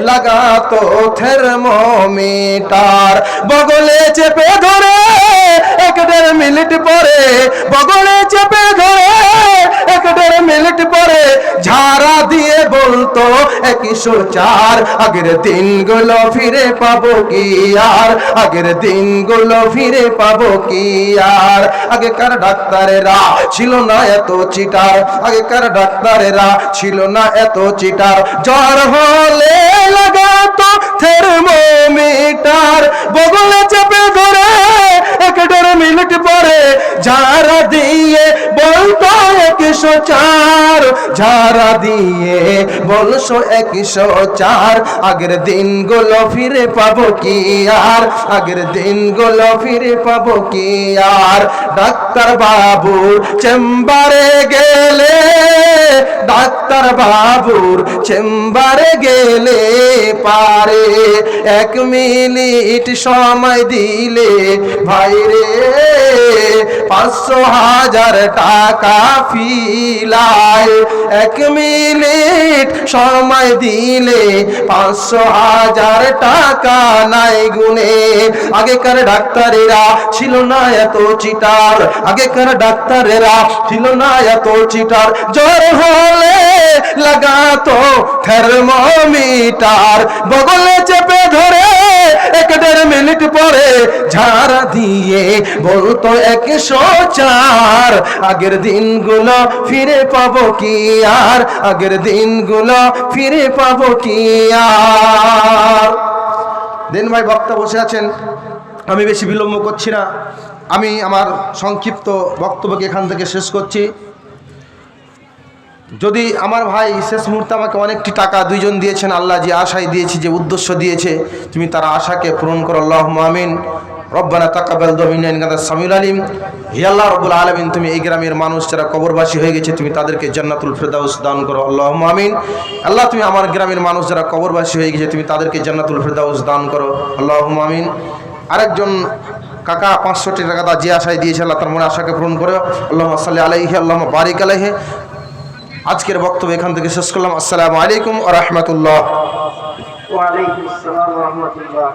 লাগাতো thermometer, বগলে চেপে ধরে 1-1.5 মিনিট পরে, বগলে চেপে ধরে 1-1.5 মিনিট পরে ঝাড়া দিয়ে বলতো 104। আগের দিনগুলো ফিরে পাবো কি আর, আগের দিনগুলো ফিরে পাবো কি আর। আগেকার ডাক্তারেরা ছিল না এত চিটার, আগেকার ডাক্তারেরা ছিল না এত চিটার। জ্বর হলে লাগাতো থার্মোমিটার, বগলে চেপে ধরে 1-1.5 মিনিট পরে ঝাড়া দিয়ে বলতো 104, ঝাড়া দিয়ে বলছো 104। আগের দিনগুলো ফিরে পাবো কি আর, আগের দিনগুলো ফিরে পাবো কি আর। ডাক্তার বাবুর চেম্বারে গেলে, ডাক্তার বাবুর চেম্বারে গেলে পারে 1 মিনিট সময় দিলে ভাইরে 500,000 টাকা ফিলায়। 1 মিনিট সময় দিলে 500,000 টাকা নাই গুনে। আগেকার ডাক্তারেরা ছিল না এত চিটার, আগেকার ডাক্তারেরা ছিল না এত চিটার। জ্বর হলে লাগাতো থার্মোমিটার, বগলে চেপে ধরে 1-1.5 মিনিট পরে ঝাড়া দিয়ে বলতো 104। আগের দিনগুলো ফিরে পাবো কি আর, আগের দিনগুলো ফিরে পাবো কি আর। দিন ভাই বক্তা বসে আছেন, আমি বেশি বিলম্ব করছি না, আমি আমার সংক্ষিপ্ত বক্তব্যকে এখান থেকে শেষ করছি। যদি আমার ভাই শেষ মুহূর্তে আমাকে অনেকটি টাকা 2 জন দিয়েছেন, আল্লাহ যে আশায় দিয়েছে, যে উদ্দেশ্য দিয়েছে, তুমি তার আশাকে পূরণ করো, আল্লাহুম্মা আমিন। রব্বানা তাকাব্বাল মিন্না ইন্নাকা আনতাস সামিউল আলিম। হে আল্লাহ রব্বুল আলামিন, তুমি এই গ্রামের মানুষ যারা কবরবাসী হয়ে গেছে, তুমি তাদেরকে জান্নাতুল ফেরদাউস দান করো, আল্লাহুম্মা আমিন। আল্লাহ, তুমি আমার গ্রামের মানুষ যারা কবরবাসী হয়ে গেছে, তুমি তাদেরকে জান্নাতুল ফেরদাউস দান করো, আল্লাহুম্মা আমিন। আরেকজন কাকা 500 টাকা যে আশায় দিয়েছে, আল্লাহ তার মনে আশাকে পূরণ করো, আল্লাহুম্মা সাল্লি আলাইহি, আল্লাহুম্মা বারিক আলাইহি। আজকের বক্তব্য এখান থেকে শেষ করলাম। আসসালামু আলাইকুম ওয়া রাহমাতুল্লাহ। ওয়া আলাইকুম আসসালাম ওয়া রাহমাতুল্লাহ।